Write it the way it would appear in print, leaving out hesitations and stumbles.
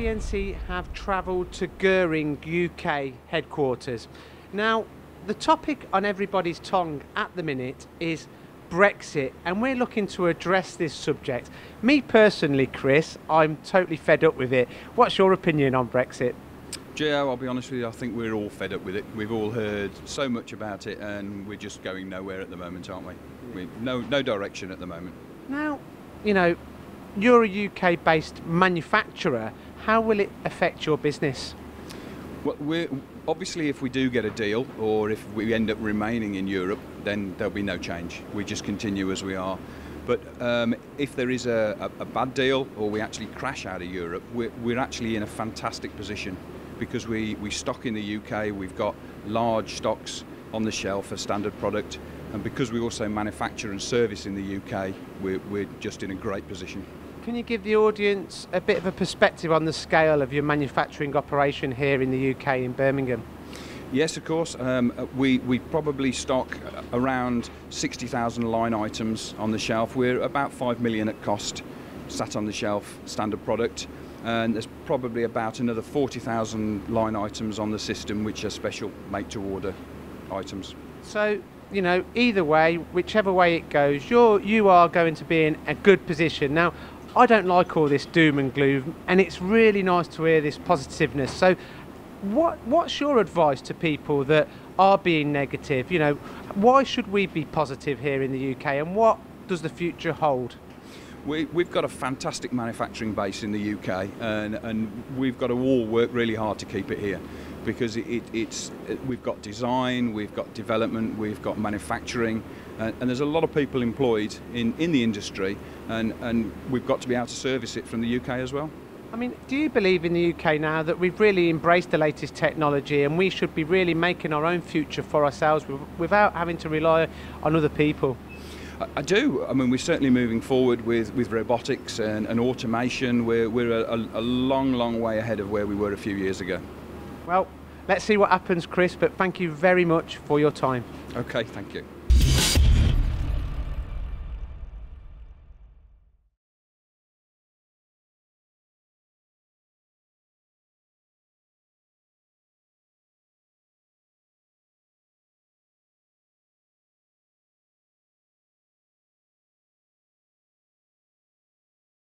MTDCNC have travelled to Guhring UK headquarters. Now, the topic on everybody's tongue at the minute is Brexit, and we're looking to address this subject. Me personally, Chris, I'm totally fed up with it. What's your opinion on Brexit? Gio, I'll be honest with you, I think we're all fed up with it. We've all heard so much about it and we're just going nowhere at the moment, aren't we? No direction at the moment. Now, you know, you're a UK-based manufacturer. How will it affect your business? Well, obviously, if we do get a deal or if we end up remaining in Europe, then there'll be no change. We just continue as we are. But if there is a bad deal or we actually crash out of Europe, we're actually in a fantastic position because we stock in the UK, we've got large stocks on the shelf for standard product, and because we also manufacture and service in the UK, we're just in a great position. Can you give the audience a bit of a perspective on the scale of your manufacturing operation here in the UK in Birmingham? Yes, of course. We probably stock around 60,000 line items on the shelf. We're about 5 million at cost, sat on the shelf, standard product. And there's probably about another 40,000 line items on the system, which are special make-to-order items. So, you know, either way, whichever way it goes, you are going to be in a good position. Now, I don't like all this doom and gloom, and it's really nice to hear this positiveness. So what's your advice to people that are being negative? You know, why should we be positive here in the UK, and what does the future hold? We've got a fantastic manufacturing base in the UK, and we've got to all work really hard to keep it here, because we've got design, we've got development, we've got manufacturing, and there's a lot of people employed in the industry, and we've got to be able to service it from the UK as well. I mean, do you believe in the UK now that we've really embraced the latest technology and we should be really making our own future for ourselves without having to rely on other people? I do. I mean, we're certainly moving forward with robotics and automation. We're a long way ahead of where we were a few years ago. Well, let's see what happens, Chris, but thank you very much for your time. Okay, thank you.